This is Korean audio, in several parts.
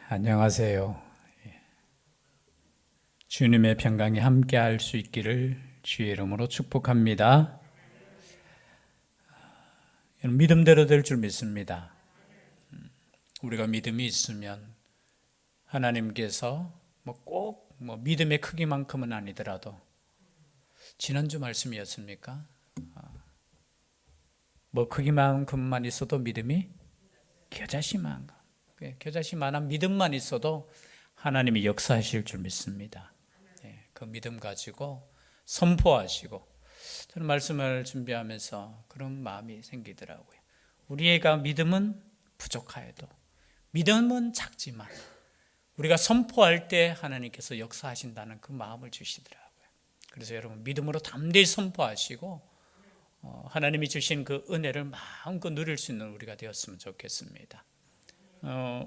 안녕하세요. 주님의 평강이 함께 할 수 있기를 주의 이름으로 축복합니다. 믿음대로 될 줄 믿습니다. 우리가 믿음이 있으면 하나님께서 꼭 믿음의 크기만큼은 아니더라도 지난주 말씀이었습니까? 크기만큼만 있어도 믿음이 겨자씨만 겨자씨만한 믿음만 있어도 하나님이 역사하실 줄 믿습니다. 그 믿음 가지고 선포하시고, 저는 말씀을 준비하면서 그런 마음이 생기더라고요. 우리가 믿음은 부족하여도, 믿음은 작지만 우리가 선포할 때 하나님께서 역사하신다는 그 마음을 주시더라고요. 그래서 여러분 믿음으로 담대히 선포하시고 하나님이 주신 그 은혜를 마음껏 누릴 수 있는 우리가 되었으면 좋겠습니다.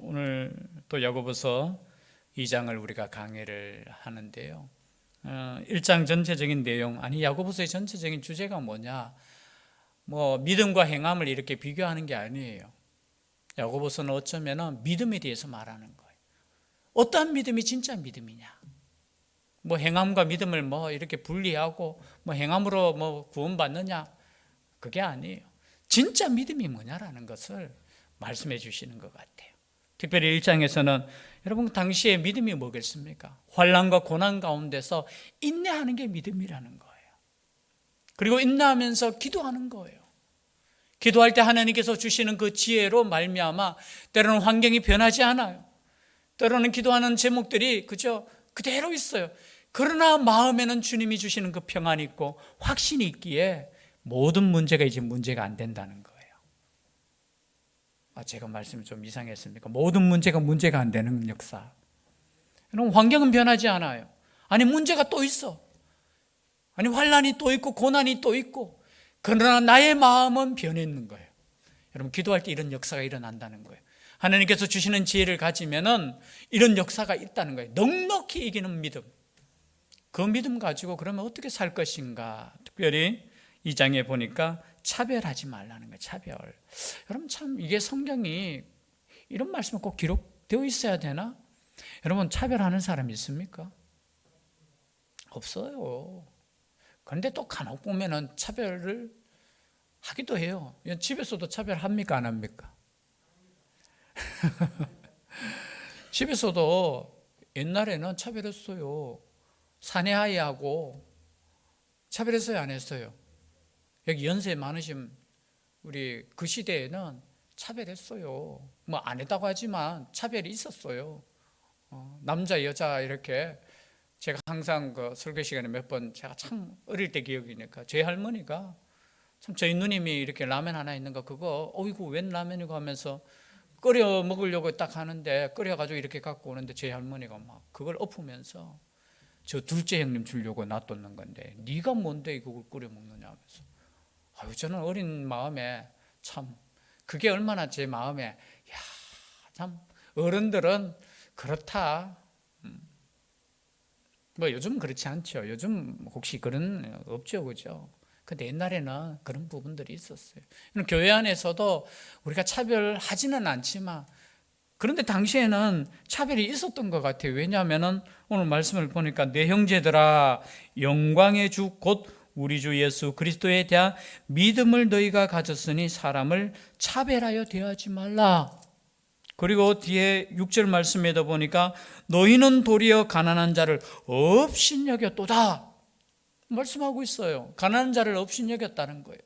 오늘 또 야고보서 2장을 우리가 강의를 하는데요. 1장 전체적인 내용, 야고보서의 전체적인 주제가 뭐냐? 믿음과 행함을 이렇게 비교하는 게 아니에요. 야고보서는 어쩌면 믿음에 대해서 말하는 거예요. 어떠한 믿음이 진짜 믿음이냐? 행함과 믿음을 이렇게 분리하고 행함으로 구원받느냐? 그게 아니에요. 진짜 믿음이 뭐냐라는 것을 말씀해 주시는 것 같아요. 특별히 1장에서는 여러분 당시에 믿음이 뭐겠습니까? 환난과 고난 가운데서 인내하는 게 믿음이라는 거예요. 그리고 인내하면서 기도하는 거예요. 기도할 때 하나님께서 주시는 그 지혜로 말미암아 때로는 환경이 변하지 않아요. 때로는 기도하는 제목들이 그대로 있어요. 그러나 마음에는 주님이 주시는 그 평안이 있고 확신이 있기에 모든 문제가 이제 문제가 안 된다는 거예요. 제가 말씀이 좀 이상했습니까? 모든 문제가 안 되는 역사. 환경은 변하지 않아요. 문제가 또 있어. 환난이 또 있고 고난이 또 있고, 그러나 나의 마음은 변했는 거예요. 여러분 기도할 때 이런 역사가 일어난다는 거예요. 하나님께서 주시는 지혜를 가지면은 이런 역사가 있다는 거예요. 넉넉히 이기는 믿음. 그 믿음 가지고 그러면 어떻게 살 것인가? 특별히 2장에 보니까 차별하지 말라는 거예요. 차별. 여러분 참 이게 성경이 이런 말씀이 꼭 기록되어 있어야 되나? 여러분 차별하는 사람 있습니까? 없어요. 그런데 또 간혹 보면은 차별을 하기도 해요. 집에서도 차별합니까? 안 합니까? 집에서도 옛날에는 차별했어요. 사내아이하고 차별했어요? 안 했어요? 여기 연세 많으신 우리 그 시대에는 차별했어요. 안 했다고 하지만 차별이 있었어요. 남자 여자 이렇게 제가 항상 그 설교 시간에 몇 번 제가 참 어릴 때 기억이니까 저희 할머니가 참 저희 누님이 이렇게 라면 하나 있는 거 그거 어이구 웬 라면이고 하면서 끓여 먹으려고 딱 하는데 끓여가지고 이렇게 갖고 오는데 저희 할머니가 막 그걸 엎으면서 저 둘째 형님 주려고 놔뒀는 건데 네가 뭔데 이걸 끓여 먹느냐 하면서 저는 어린 마음에 참 그게 얼마나 제 마음에 참 어른들은 그렇다. 요즘 그렇지 않죠. 요즘 혹시 그런 없죠, 그죠? 근데 옛날에는 그런 부분들이 있었어요. 교회 안에서도 우리가 차별하지는 않지만 그런데 당시에는 차별이 있었던 것 같아요. 왜냐하면 오늘 말씀을 보니까 내 형제들아 영광의 주 곧 우리 주 예수 그리스도에 대한 믿음을 너희가 가졌으니 사람을 차별하여 대하지 말라. 그리고 뒤에 6절 말씀에도 보니까 너희는 도리어 가난한 자를 업신여겼도다 말씀하고 있어요. 가난한 자를 업신여겼다는 거예요.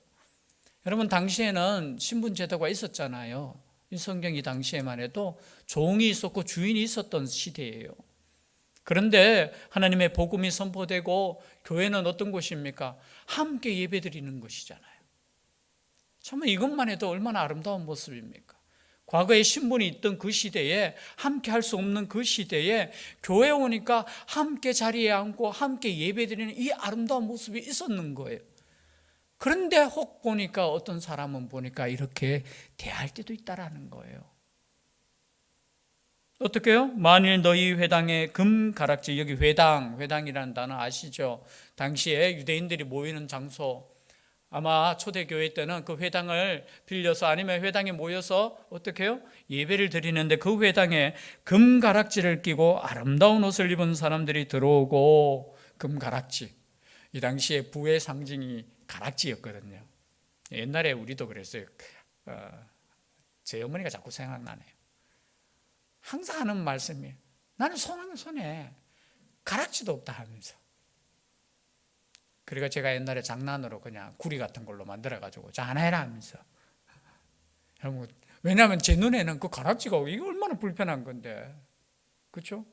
여러분 당시에는 신분제도가 있었잖아요. 이 성경이 당시에만 해도 종이 있었고 주인이 있었던 시대예요. 그런데 하나님의 복음이 선포되고 교회는 어떤 곳입니까? 함께 예배드리는 것이잖아요. 정말 이것만 해도 얼마나 아름다운 모습입니까? 과거에 신분이 있던 그 시대에 함께 할 수 없는 그 시대에 교회에 오니까 함께 자리에 앉고 함께 예배드리는 이 아름다운 모습이 있었는 거예요. 그런데 혹 보니까 어떤 사람은 보니까 이렇게 대할 때도 있다라는 거예요. 어떻게요? 만일 너희 회당에 금 가락지, 여기 회당이라는 단어 아시죠? 당시에 유대인들이 모이는 장소, 아마 초대교회 때는 그 회당을 빌려서 아니면 회당에 모여서 어떻게 해요? 예배를 드리는데 그 회당에 금가락지를 끼고 아름다운 옷을 입은 사람들이 들어오고, 금가락지, 이 당시에 부의 상징이 가락지였거든요. 옛날에 우리도 그랬어요. 제 어머니가 자꾸 생각나네요. 항상 하는 말씀이, 나는 손에 가락지도 없다 하면서. 그러니까 제가 옛날에 장난으로 그냥 구리 같은 걸로 만들어가지고 자, 하나 해라 하면서. 왜냐하면 제 눈에는 그 가락지가 이게 얼마나 불편한 건데, 그렇죠?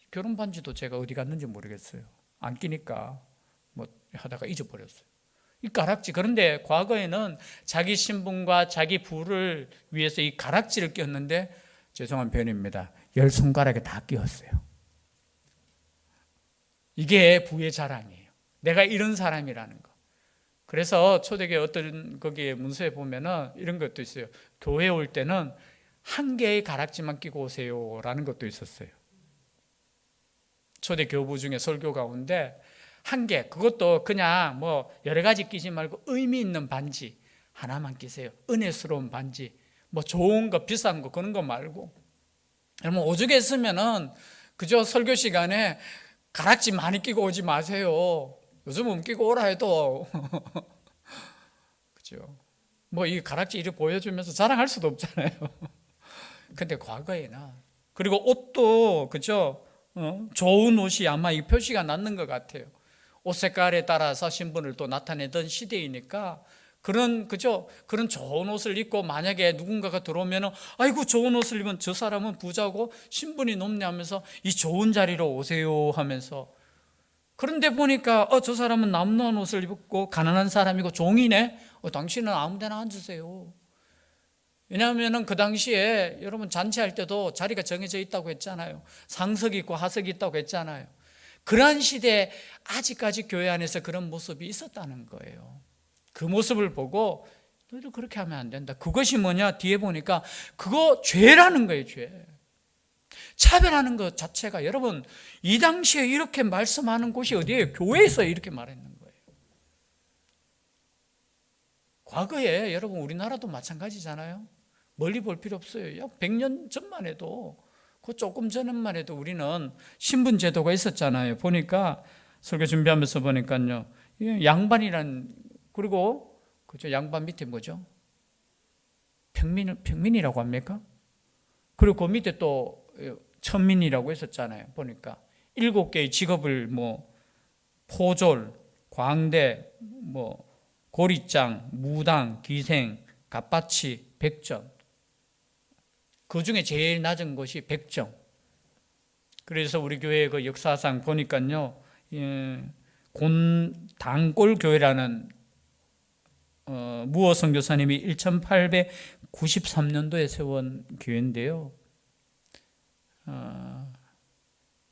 결혼 반지도 제가 어디 갔는지 모르겠어요. 안 끼니까 뭐 하다가 잊어버렸어요. 이 가락지. 그런데 과거에는 자기 신분과 자기 부를 위해서 이 가락지를 꼈는데, 죄송한 표현입니다, 10손가락에 다 끼웠어요. 이게 부의 자랑이에요. 내가 이런 사람이라는 거. 그래서 초대교회 어떤 거기에 문서에 보면은 이런 것도 있어요. 교회 올 때는 한 개의 가락지만 끼고 오세요라는 것도 있었어요. 초대 교부 중에 설교 가운데 한 개, 그것도 그냥 뭐 여러 가지 끼지 말고 의미 있는 반지 하나만 끼세요. 은혜스러운 반지, 뭐 좋은 거, 비싼 거, 그런 거 말고. 여러분, 오죽에 있으면은 그저 설교 시간에 가락지 많이 끼고 오지 마세요. 요즘은 끼고 오라 해도 그죠? 뭐 이 가락지 이렇게 보여주면서 자랑할 수도 없잖아요. 근데 과거에는, 그리고 옷도 그죠? 좋은 옷이 아마 이 표시가 났는 것 같아요. 옷 색깔에 따라서 신분을 또 나타내던 시대이니까 그죠? 그런 좋은 옷을 입고 만약에 누군가가 들어오면, 아이고 좋은 옷을 입은 저 사람은 부자고 신분이 높네 하면서 이 좋은 자리로 오세요 하면서. 그런데 보니까 저 사람은 남루한 옷을 입고 가난한 사람이고 종이네. 당신은 아무 데나 앉으세요. 왜냐하면 그 당시에 여러분 잔치할 때도 자리가 정해져 있다고 했잖아요. 상석이 있고 하석이 있다고 했잖아요. 그러한 시대에 아직까지 교회 안에서 그런 모습이 있었다는 거예요. 그 모습을 보고 너희들 그렇게 하면 안 된다. 그것이 뭐냐? 뒤에 보니까 그거 죄라는 거예요. 죄. 차별하는 것 자체가, 여러분 이 당시에 이렇게 말씀하는 곳이 어디예요? 교회에서 이렇게 말했는 거예요. 과거에 여러분 우리나라도 마찬가지잖아요. 멀리 볼 필요 없어요. 약 100년 전만 해도, 그 조금 전만 해도 우리는 신분 제도가 있었잖아요. 보니까 설교 준비하면서 보니까요, 양반이란, 그리고 그죠, 양반 밑에 뭐죠? 평민이라고 합니까? 그리고 그 밑에 또 천민이라고 했었잖아요. 보니까 7개의 직업을 뭐 포졸, 광대, 뭐 고리장, 무당, 기생, 갑바치, 백전. 그 중에 제일 낮은 것이 백정. 그래서 우리 교회 그 역사상 보니까요, 단골교회라는 무어 선교사님이 1893년도에 세운 교회인데요.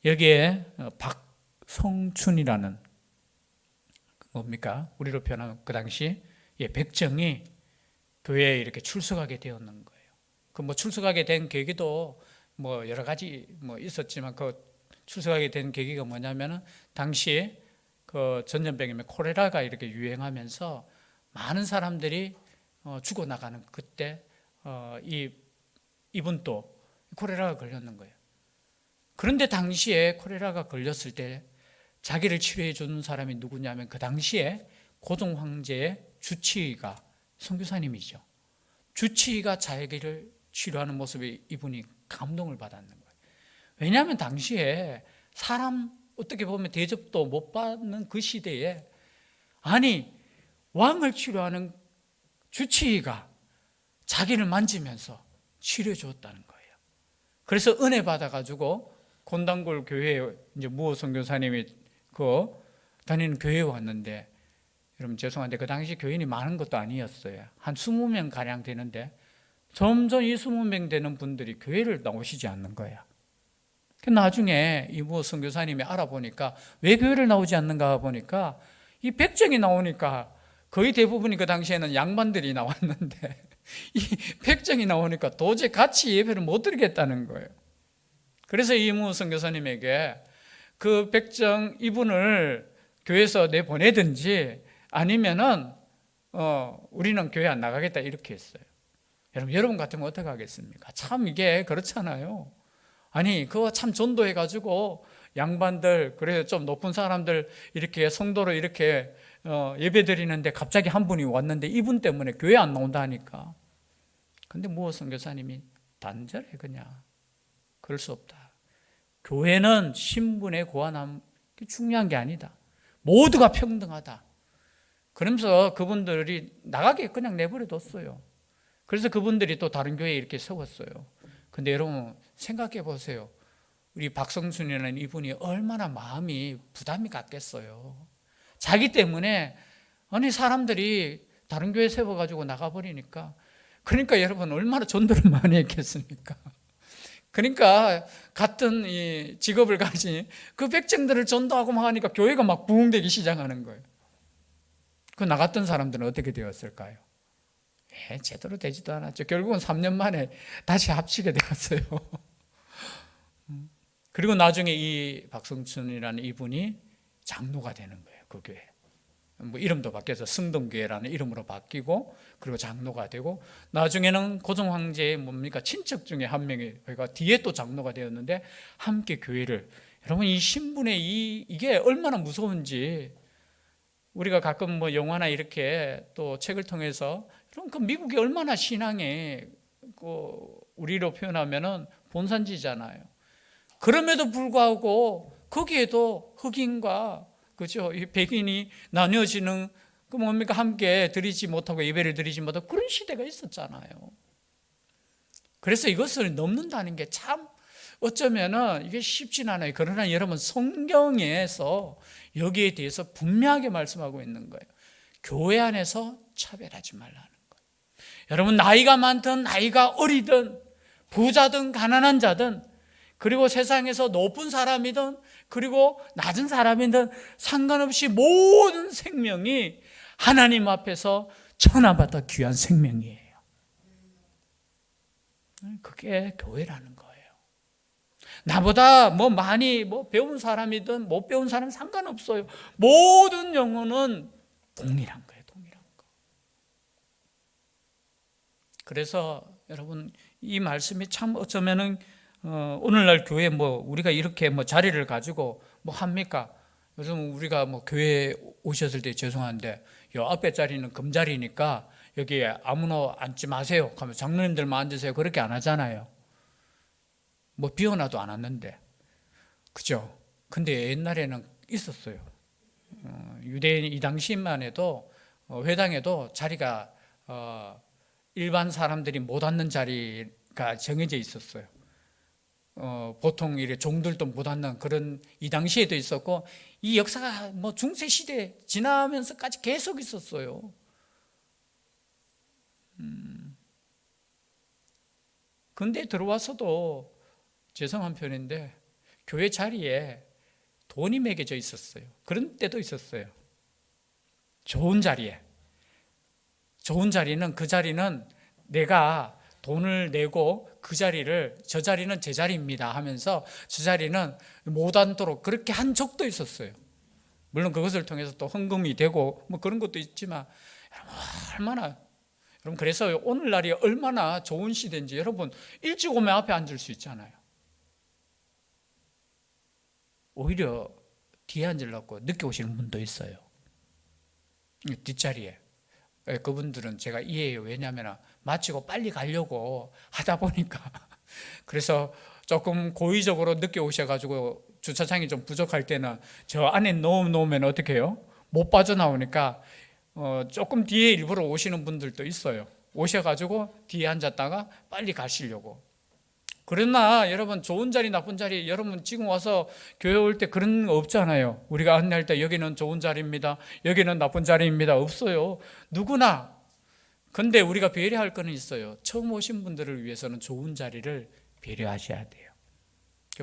여기에 박성춘이라는, 뭡니까? 우리로 표현하면 그 당시 백정이 교회에 이렇게 출석하게 되었는 거예요. 그 뭐 출석하게 된 계기도 뭐 여러 가지 뭐 있었지만, 그 출석하게 된 계기가 뭐냐면은 당시 그 전염병이면 콜레라가 이렇게 유행하면서 많은 사람들이 죽어나가는 그때 이분도 콜레라가 걸렸는 거예요. 그런데 당시에 콜레라가 걸렸을 때 자기를 치료해 주는 사람이 누구냐면 그 당시에 고종 황제의 주치의가 선교사님이죠. 주치의가 자기를 치료하는 모습에 이분이 감동을 받았는 거예요. 왜냐하면 당시에 사람 어떻게 보면 대접도 못 받는 그 시대에, 아니 왕을 치료하는 주치의가 자기를 만지면서 치료해 주었다는 거예요. 그래서 은혜 받아가지고 곤단골 교회에 이제 무호 선교사님이 그 다니는 교회에 왔는데, 여러분 죄송한데 그 당시 교인이 많은 것도 아니었어요. 한 20명 가량 되는데 점점 이 20명 되는 분들이 교회를 나오시지 않는 거야. 나중에 이 무호 선교사님이 알아보니까 왜 교회를 나오지 않는가 보니까 이 백정이 나오니까, 거의 대부분이 그 당시에는 양반들이 나왔는데 이 백정이 나오니까 도저히 같이 예배를 못 드리겠다는 거예요. 그래서 이 무호 선교사님에게 그 백정 이분을 교회에서 내보내든지 아니면은 우리는 교회 안 나가겠다 이렇게 했어요. 여러분 같으면 어떻게 하겠습니까? 참 이게 그렇잖아요. 아니 그거 참 전도해가지고 양반들 그래 좀 높은 사람들 이렇게 성도로 이렇게 예배 드리는데 갑자기 한 분이 왔는데 이분 때문에 교회 안 나온다 하니까. 근데 선교사님이 단절해 그냥. 그럴 수 없다. 교회는 신분의 고하남 중요한 게 아니다. 모두가 평등하다. 그러면서 그분들이 나가게 그냥 내버려 뒀어요. 그래서 그분들이 또 다른 교회에 이렇게 세웠어요. 근데 여러분 생각해 보세요. 우리 박성순이라는 이분이 얼마나 마음이 부담이 갔겠어요. 자기 때문에 아니 사람들이 다른 교회 세워가지고 나가버리니까. 그러니까 여러분 얼마나 전도를 많이 했겠습니까? 그러니까 같은 이 직업을 가진 그 백정들을 전도하고 막 하니까 교회가 막 부흥되기 시작하는 거예요. 그 나갔던 사람들은 어떻게 되었을까요? 제대로 되지도 않았죠. 결국은 3년 만에 다시 합치게 되었어요. 그리고 나중에 이 박성춘이라는 이분이 장로가 되는 거예요. 그 교회. 이름도 바뀌어서 승동교회라는 이름으로 바뀌고 그리고 장로가 되고 나중에는 고종 황제의 친척 중에 한 명이 그러니까 뒤에 또 장로가 되었는데 함께 교회를 여러분 이 신분의 이게 얼마나 무서운지 우리가 가끔 영화나 이렇게 또 책을 통해서 여러분 그 미국이 얼마나 신앙에 우리로 표현하면은 본산지잖아요. 그럼에도 불구하고 거기에도 흑인과 그죠? 이 백인이 나뉘어지는 함께 드리지 못하고 예배를 드리지 못하고 그런 시대가 있었잖아요. 그래서 이것을 넘는다는 게 참 어쩌면은 이게 쉽진 않아요. 그러나 여러분 성경에서 여기에 대해서 분명하게 말씀하고 있는 거예요. 교회 안에서 차별하지 말라는 거예요. 여러분 나이가 많든 나이가 어리든 부자든 가난한 자든 그리고 세상에서 높은 사람이든 그리고 낮은 사람이든 상관없이 모든 생명이 하나님 앞에서 천하보다 귀한 생명이에요. 그게 교회라는 거예요. 나보다 많이 배운 사람이든 못 배운 사람 상관없어요. 모든 영혼은 동일한 거예요. 동일한 거. 그래서 여러분 이 말씀이 참 어쩌면은 오늘날 교회 우리가 이렇게 자리를 가지고 합니까? 요즘 우리가 교회에 오셨을 때 죄송한데 요 앞에 자리는 금자리니까 여기에 아무나 앉지 마세요 하면 장로님들만 앉으세요 그렇게 안 하잖아요. 비워놔도 안 앉는데 그죠? 근데 옛날에는 있었어요. 유대인 이 당시만 해도 회당에도 자리가 일반 사람들이 못 앉는 자리가 정해져 있었어요. 보통 이렇게 종들도 못 앉는 그런 이 당시에도 있었고 이 역사가 중세 시대 지나면서까지 계속 있었어요. 근데 들어와서도 죄송한 편인데 교회 자리에 돈이 매겨져 있었어요. 그런 때도 있었어요. 좋은 자리에. 좋은 자리는 그 자리는 내가 돈을 내고 저 자리는 제 자리입니다 하면서 저 자리는 못 앉도록 그렇게 한 적도 있었어요. 물론 그것을 통해서 또 헌금이 되고 그런 것도 있지만 여러분 그래서 오늘날이 얼마나 좋은 시대인지 여러분 일찍 오면 앞에 앉을 수 있잖아요. 오히려 뒤에 앉으려고 늦게 오시는 분도 있어요. 뒷자리에. 그분들은 제가 이해해요. 왜냐하면 마치고 빨리 가려고 하다 보니까 그래서 조금 고의적으로 늦게 오셔가지고 주차장이 좀 부족할 때는 저 안에 넣으면 어떻게 해요? 못 빠져나오니까 조금 뒤에 일부러 오시는 분들도 있어요. 오셔가지고 뒤에 앉았다가 빨리 가시려고. 그러나 여러분 좋은 자리 나쁜 자리 여러분 지금 와서 교회 올 때 그런 거 없잖아요. 우리가 안내할 때 여기는 좋은 자리입니다. 여기는 나쁜 자리입니다. 없어요. 누구나. 근데 우리가 배려할 거는 있어요. 처음 오신 분들을 위해서는 좋은 자리를 배려하셔야 돼요.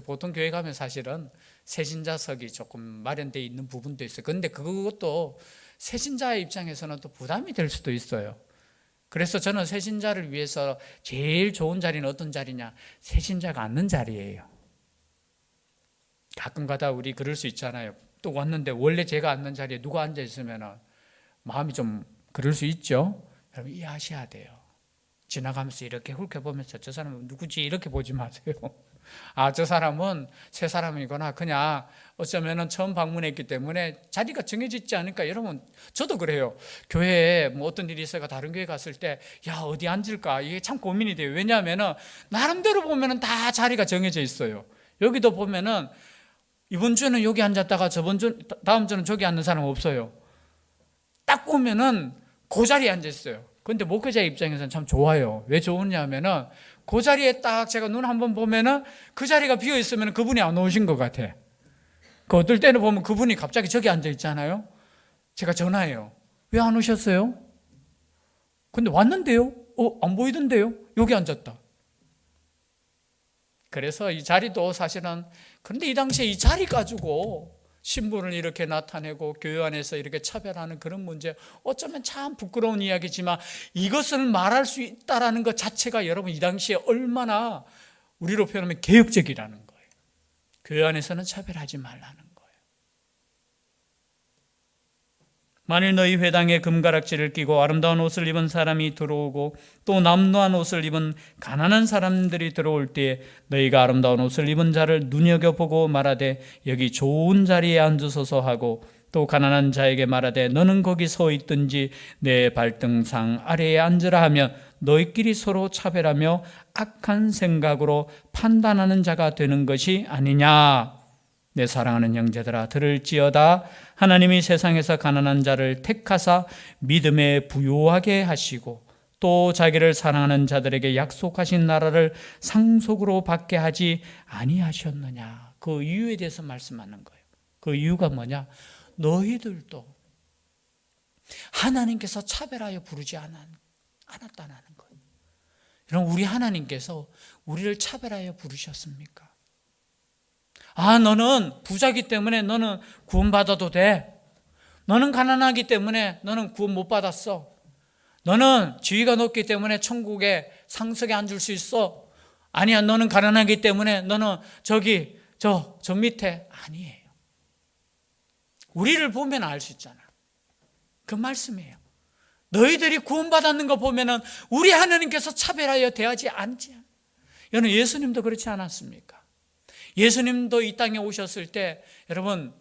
보통 교회 가면 사실은 세신자석이 조금 마련되어 있는 부분도 있어요. 근데 그것도 세신자의 입장에서는 또 부담이 될 수도 있어요. 그래서 저는 세신자를 위해서 제일 좋은 자리는 어떤 자리냐? 세신자가 앉는 자리예요. 가끔가다 우리 그럴 수 있잖아요. 또 왔는데 원래 제가 앉는 자리에 누가 앉아 있으면 마음이 좀 그럴 수 있죠. 여러분 이해하셔야 돼요. 지나가면서 이렇게 훑어보면서 저 사람은 누구지 이렇게 보지 마세요. 아, 저 사람은 새 사람이구나. 그냥 어쩌면은 처음 방문했기 때문에 자리가 정해지지 않을까. 여러분, 저도 그래요. 교회에 뭐 어떤 일이 있어가 다른 교회 갔을 때, 야, 어디 앉을까? 이게 참 고민이 돼요. 왜냐하면은 나름대로 보면은 다 자리가 정해져 있어요. 여기도 보면은 이번 주는 여기 앉았다가 다음 주는 저기 앉는 사람 없어요. 딱 보면은 그 자리에 앉아 있어요. 근데 목회자 입장에서는 참 좋아요. 왜 좋으냐면은 그 자리에 딱 제가 눈 한번 보면은 그 자리가 비어 있으면 그분이 안 오신 것 같아. 그 어떨 때는 보면 그분이 갑자기 저기 앉아 있잖아요. 제가 전화해요. 왜 안 오셨어요? 근데 왔는데요? 안 보이던데요? 여기 앉았다. 그래서 이 자리도 사실은, 그런데 이 당시에 이 자리 가지고 신분을 이렇게 나타내고 교회 안에서 이렇게 차별하는 그런 문제, 어쩌면 참 부끄러운 이야기지만 이것을 말할 수 있다라는 것 자체가 여러분 이 당시에 얼마나 우리로 표현하면 개혁적이라는 거예요. 교회 안에서는 차별하지 말라는 거예요. 만일 너희 회당에 금가락지를 끼고 아름다운 옷을 입은 사람이 들어오고 또 남루한 옷을 입은 가난한 사람들이 들어올 때에 너희가 아름다운 옷을 입은 자를 눈여겨보고 말하되 여기 좋은 자리에 앉으소서 하고 또 가난한 자에게 말하되 너는 거기 서 있든지 내 발등상 아래에 앉으라 하면 너희끼리 서로 차별하며 악한 생각으로 판단하는 자가 되는 것이 아니냐. 내 사랑하는 형제들아 들을지어다. 하나님이 세상에서 가난한 자를 택하사 믿음에 부요하게 하시고 또 자기를 사랑하는 자들에게 약속하신 나라를 상속으로 받게 하지 아니하셨느냐. 그 이유에 대해서 말씀하는 거예요. 그 이유가 뭐냐? 너희들도 하나님께서 차별하여 부르지 않았다는 거예요. 여러분, 우리 하나님께서 우리를 차별하여 부르셨습니까? 아, 너는 부자기 때문에 너는 구원받아도 돼. 너는 가난하기 때문에 너는 구원 못 받았어. 너는 지위가 높기 때문에 천국의 상석에 앉을 수 있어. 아니야, 너는 가난하기 때문에 너는 저기 저 밑에. 아니에요. 우리를 보면 알 수 있잖아. 그 말씀이에요. 너희들이 구원받았는 거 보면은 우리 하나님께서 차별하여 대하지 않지. 여러분, 예수님도 그렇지 않았습니까? 예수님도 이 땅에 오셨을 때 여러분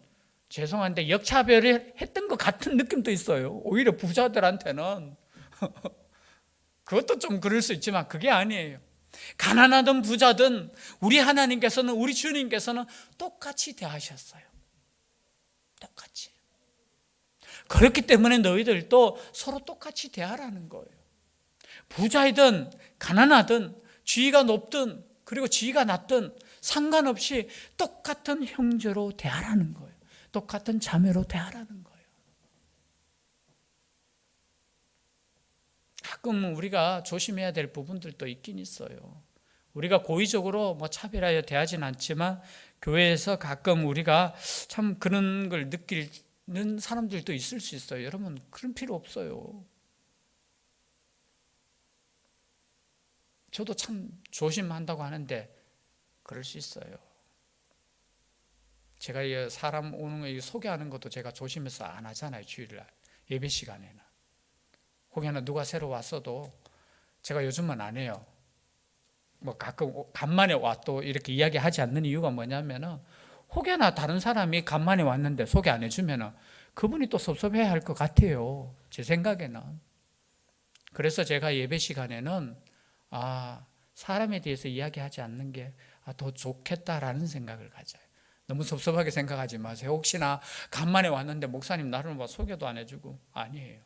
죄송한데 역차별을 했던 것 같은 느낌도 있어요. 오히려 부자들한테는 그것도 좀 그럴 수 있지만 그게 아니에요. 가난하든 부자든 우리 하나님께서는, 우리 주님께서는 똑같이 대하셨어요. 똑같이. 그렇기 때문에 너희들도 서로 똑같이 대하라는 거예요. 부자이든 가난하든 지위가 높든 그리고 지위가 낮든 상관없이 똑같은 형제로 대하라는 거예요. 똑같은 자매로 대하라는 거예요. 가끔 우리가 조심해야 될 부분들도 있긴 있어요. 우리가 고의적으로 뭐 차별하여 대하진 않지만 교회에서 가끔 우리가 참 그런 걸 느끼는 사람들도 있을 수 있어요. 여러분, 그런 필요 없어요. 저도 참 조심한다고 하는데 그럴 수 있어요. 제가 사람 오는 거 소개하는 것도 제가 조심해서 안 하잖아요. 주일날 예배 시간에는. 혹여나 누가 새로 왔어도 제가 요즘은 안 해요. 뭐 가끔 간만에 와 또 이렇게 이야기하지 않는 이유가 뭐냐면은 혹여나 다른 사람이 간만에 왔는데 소개 안 해주면은 그분이 또 섭섭해야 할 것 같아요. 제 생각에는. 그래서 제가 예배 시간에는 사람에 대해서 이야기하지 않는 게 더 좋겠다라는 생각을 가져요. 너무 섭섭하게 생각하지 마세요. 혹시나 간만에 왔는데 목사님 나를 뭐 소개도 안 해주고. 아니에요.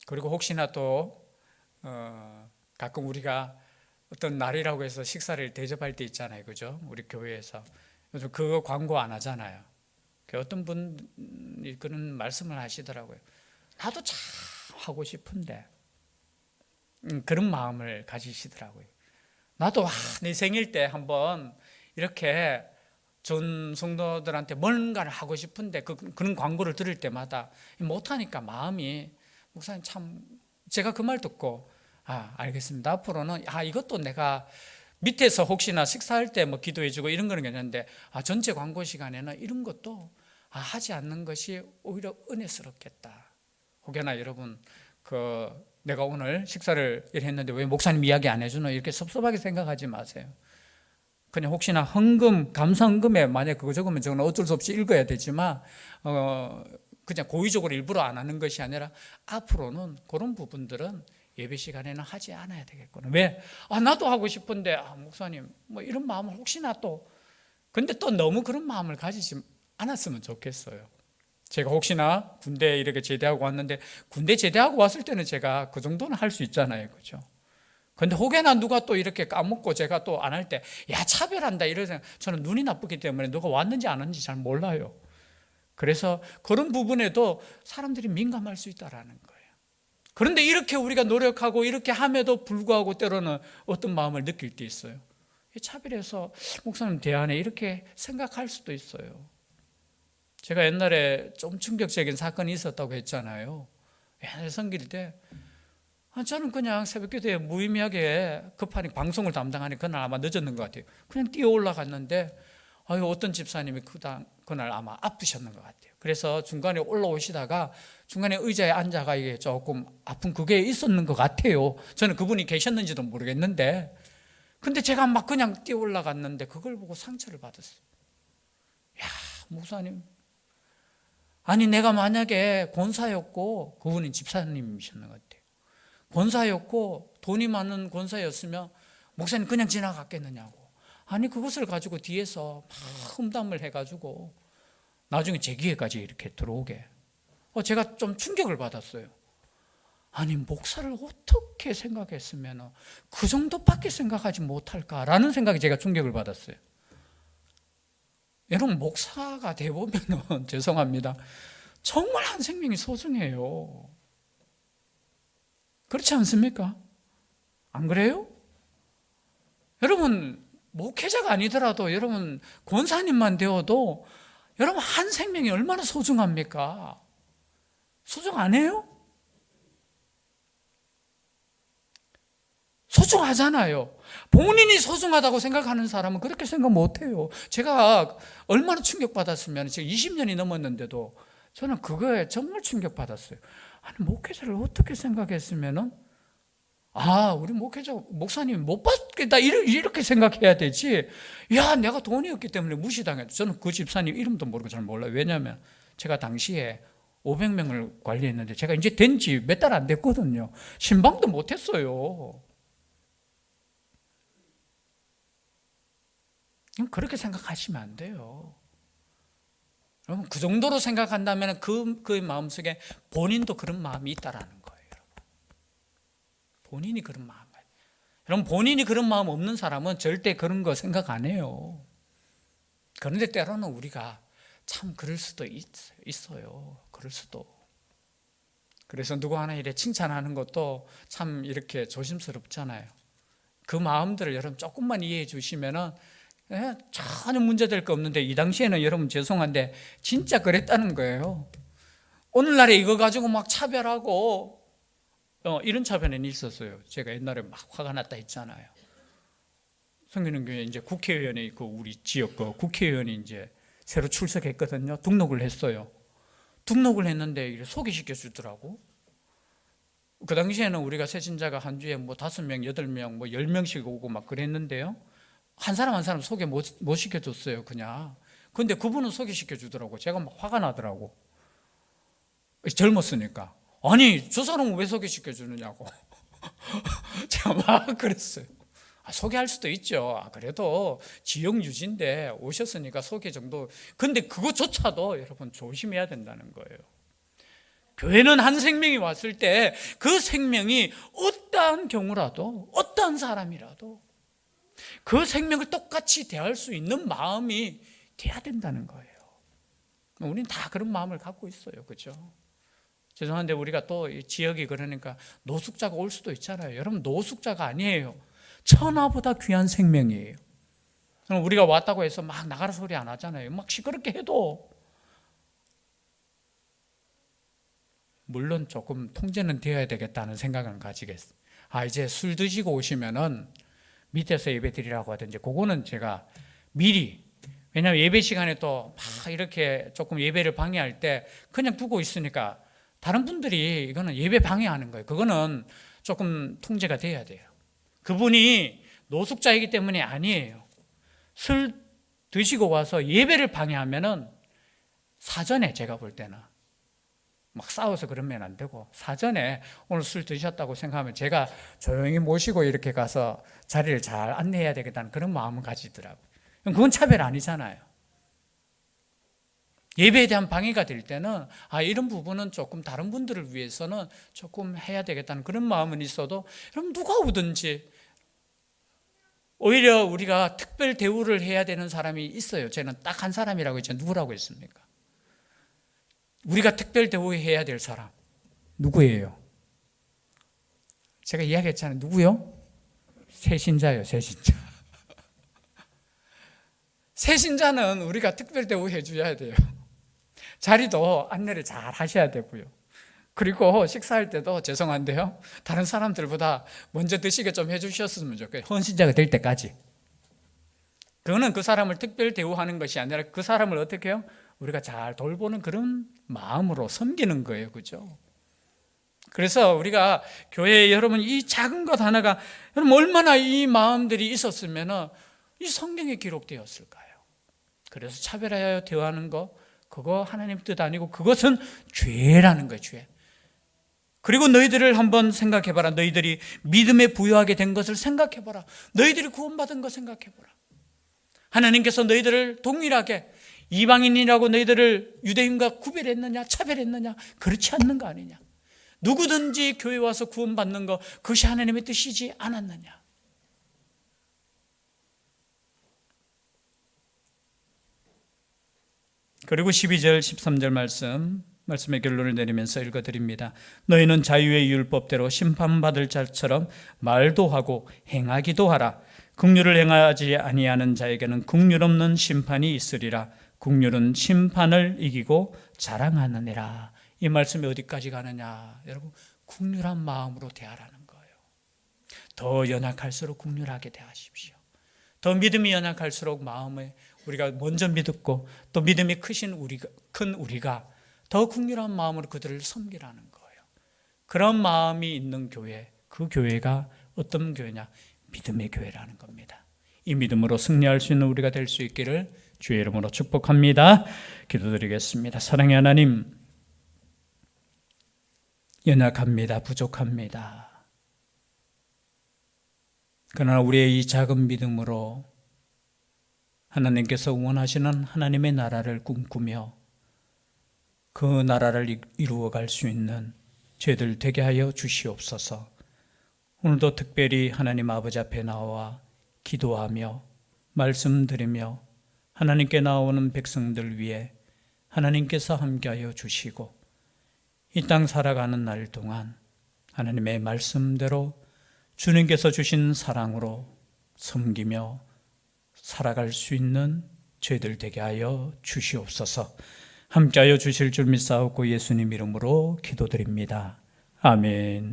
그리고 혹시나 또 가끔 우리가 어떤 날이라고 해서 식사를 대접할 때 있잖아요. 그죠? 우리 교회에서 요즘 그거 광고 안 하잖아요. 어떤 분이 그런 말씀을 하시더라고요. 나도 참 하고 싶은데 그런 마음을 가지시더라고요. 나도 내 생일 때 한번 이렇게 전 성도들한테 뭔가를 하고 싶은데 그런 광고를 들을 때마다 못하니까 마음이, 목사님 참, 제가 그 말 듣고 알겠습니다. 앞으로는 이것도 내가 밑에서 혹시나 식사할 때 뭐 기도해주고 이런 거는 괜찮은데, 전체 광고 시간에는 이런 것도 하지 않는 것이 오히려 은혜스럽겠다. 혹여나 여러분, 내가 오늘 식사를 했는데 왜 목사님 이야기 안 해주나 이렇게 섭섭하게 생각하지 마세요. 그냥 혹시나 헌금, 감사 헌금에 만약 그거 적으면 저는 어쩔 수 없이 읽어야 되지만, 그냥 고의적으로 일부러 안 하는 것이 아니라 앞으로는 그런 부분들은 예배 시간에는 하지 않아야 되겠구나. 왜? 나도 하고 싶은데, 목사님, 뭐 이런 마음을 혹시나 또, 근데 또 너무 그런 마음을 가지지 않았으면 좋겠어요. 제가 혹시나 군대 이렇게 제대하고 왔는데, 군대 제대하고 왔을 때는 제가 그 정도는 할 수 있잖아요. 그죠? 근데 혹여나 누가 또 이렇게 까먹고 제가 또 안 할 때, 차별한다 이러세요. 저는 눈이 나쁘기 때문에 누가 왔는지 안 왔는지 잘 몰라요. 그래서 그런 부분에도 사람들이 민감할 수 있다라는 거예요. 그런데 이렇게 우리가 노력하고 이렇게 함에도 불구하고 때로는 어떤 마음을 느낄 때 있어요. 차별해서 목사님 대안에 이렇게 생각할 수도 있어요. 제가 옛날에 좀 충격적인 사건이 있었다고 했잖아요. 옛날에 섬길 때 저는 그냥 새벽기도에 무의미하게 급하니 방송을 담당하니 그날 아마 늦었는 것 같아요. 그냥 뛰어 올라갔는데 어떤 집사님이 그날 아마 아프셨는 것 같아요. 그래서 중간에 올라오시다가 중간에 의자에 앉아가 이게 조금 아픈 그게 있었는 것 같아요. 저는 그분이 계셨는지도 모르겠는데, 근데 제가 막 그냥 뛰어 올라갔는데 그걸 보고 상처를 받았어요. 목사님, 아니 내가 만약에 권사였고, 그분이 집사님이셨는 것 같아요. 권사였고 돈이 많은 권사였으면 목사님 그냥 지나갔겠느냐고. 아니 그것을 가지고 뒤에서 막 험담을 해가지고 나중에 제 귀에까지 이렇게 들어오게. 제가 좀 충격을 받았어요. 아니 목사를 어떻게 생각했으면 그 정도밖에 생각하지 못할까라는 생각이 제가 충격을 받았어요. 여러분 목사가 돼보면 죄송합니다. 정말 한 생명이 소중해요. 그렇지 않습니까? 안 그래요? 여러분 목회자가 아니더라도 여러분 권사님만 되어도 여러분 한 생명이 얼마나 소중합니까? 소중 안 해요? 소중하잖아요. 본인이 소중하다고 생각하는 사람은 그렇게 생각 못해요. 제가 얼마나 충격받았으면, 지금 20년이 넘었는데도 저는 그거에 정말 충격받았어요. 아니 목회자를 어떻게 생각했으면은 우리 목사님이 못 받겠다 이렇게 생각해야 되지. 내가 돈이 없기 때문에 무시당했다. 저는 그 집사님 이름도 모르고 잘 몰라요. 왜냐하면 제가 당시에 500명을 관리했는데 제가 이제 된 지 몇 달 안 됐거든요. 신방도 못했어요. 그렇게 생각하시면 안 돼요. 여러분 그 정도로 생각한다면 그 마음속에 본인도 그런 마음이 있다라는 거예요. 본인이 그런 마음. 여러분 본인이 그런 마음 없는 사람은 절대 그런 거 생각 안 해요. 그런데 때로는 우리가 참 그럴 수도 있어요. 그럴 수도. 그래서 누구 하나 이래 칭찬하는 것도 참 이렇게 조심스럽잖아요. 그 마음들을 여러분 조금만 이해해 주시면은 전혀 문제될 거 없는데, 이 당시에는 여러분 죄송한데 진짜 그랬다는 거예요. 오늘날에 이거 가지고 막 차별하고 이런 차별은 있었어요. 제가 옛날에 막 화가 났다 했잖아요. 성균관교회 이제 국회의원이 우리 지역 국회의원이 이제 새로 출석했거든요. 등록을 했어요. 등록을 했는데 소개시켜 주더라고. 그 당시에는 우리가 새신자가 한 주에 5명, 8명, 10명씩 오고 막 그랬는데요. 한 사람 한 사람 소개 못 시켜줬어요, 그냥. 근데 그분은 소개시켜 주더라고. 제가 막 화가 나더라고. 젊었으니까. 아니, 저 사람은 왜 소개시켜 주느냐고. 제가 막 그랬어요. 소개할 수도 있죠. 그래도 지역 유지인데 오셨으니까 소개 정도. 근데 그것조차도 여러분 조심해야 된다는 거예요. 교회는 한 생명이 왔을 때 그 생명이 어떠한 경우라도, 어떠한 사람이라도 그 생명을 똑같이 대할 수 있는 마음이 돼야 된다는 거예요. 우리는 다 그런 마음을 갖고 있어요. 그렇죠? 죄송한데 우리가 또 지역이 그러니까 노숙자가 올 수도 있잖아요. 여러분 노숙자가 아니에요. 천하보다 귀한 생명이에요. 우리가 왔다고 해서 막 나가라 소리 안 하잖아요. 막 시끄럽게 해도 물론 조금 통제는 되어야 되겠다는 생각은 가지겠어요. 이제 술 드시고 오시면은 밑에서 예배 드리라고 하든지, 그거는 제가 미리, 왜냐하면 예배 시간에 또 막 이렇게 조금 예배를 방해할 때 그냥 두고 있으니까 다른 분들이 이거는 예배 방해하는 거예요. 그거는 조금 통제가 돼야 돼요. 그분이 노숙자이기 때문에 아니에요. 술 드시고 와서 예배를 방해하면은 사전에, 제가 볼 때는 막 싸워서 그러면 안 되고, 사전에 오늘 술 드셨다고 생각하면 제가 조용히 모시고 이렇게 가서 자리를 잘 안내해야 되겠다는 그런 마음을 가지더라고요. 그건 차별 아니잖아요. 예배에 대한 방해가 될 때는 이런 부분은 조금 다른 분들을 위해서는 조금 해야 되겠다는 그런 마음은 있어도, 그럼 누가 오든지, 오히려 우리가 특별 대우를 해야 되는 사람이 있어요. 저는 딱 한 사람이라고 했죠. 누구라고 했습니까? 우리가 특별 대우해야 될 사람 누구예요? 제가 이야기했잖아요. 누구요? 새신자요. 새신자. 새신자는 우리가 특별 대우해 줘야 돼요. 자리도 안내를 잘 하셔야 되고요. 그리고 식사할 때도 죄송한데요, 다른 사람들보다 먼저 드시게 좀 해주셨으면 좋겠어요. 헌신자가 될 때까지. 그거는 그 사람을 특별 대우하는 것이 아니라 그 사람을 어떻게 해요? 우리가 잘 돌보는 그런 마음으로 섬기는 거예요. 그죠? 그래서 우리가 교회에 여러분 이 작은 것 하나가, 여러분 얼마나 이 마음들이 있었으면 이 성경에 기록되었을까요? 그래서 차별하여 대우하는 거, 그거 하나님 뜻 아니고 그것은 죄라는 거예요. 죄. 그리고 너희들을 한번 생각해봐라. 너희들이 믿음에 부여하게 된 것을 생각해봐라. 너희들이 구원받은 거 생각해봐라. 하나님께서 너희들을 동일하게 이방인이라고 너희들을 유대인과 구별했느냐, 차별했느냐? 그렇지 않는 거 아니냐? 누구든지 교회 와서 구원받는 거, 그것이 하나님의 뜻이지 않았느냐? 그리고 12절, 13절 말씀의 결론을 내리면서 읽어드립니다. 너희는 자유의 율법대로 심판받을 자처럼 말도 하고 행하기도 하라. 긍휼을 행하지 아니하는 자에게는 긍휼 없는 심판이 있으리라. 긍휼은 심판을 이기고 자랑하느니라. 이 말씀이 어디까지 가느냐? 여러분, 긍휼한 마음으로 대하라는 거예요. 더 연약할수록 긍휼하게 대하십시오. 더 믿음이 연약할수록 마음에 우리가 먼저 믿었고 또 믿음이 큰 우리가 더 긍휼한 마음으로 그들을 섬기라는 거예요. 그런 마음이 있는 교회, 그 교회가 어떤 교회냐? 믿음의 교회라는 겁니다. 이 믿음으로 승리할 수 있는 우리가 될 수 있기를 주의 이름으로 축복합니다. 기도드리겠습니다. 사랑의 하나님, 연약합니다. 부족합니다. 그러나 우리의 이 작은 믿음으로 하나님께서 원하시는 하나님의 나라를 꿈꾸며 그 나라를 이루어갈 수 있는 죄들 되게 하여 주시옵소서. 오늘도 특별히 하나님 아버지 앞에 나와 기도하며 말씀드리며 하나님께 나오는 백성들 위해 하나님께서 함께하여 주시고 이 땅 살아가는 날 동안 하나님의 말씀대로 주님께서 주신 사랑으로 섬기며 살아갈 수 있는 죄들 되게 하여 주시옵소서. 함께하여 주실 줄 믿사옵고 예수님 이름으로 기도드립니다. 아멘.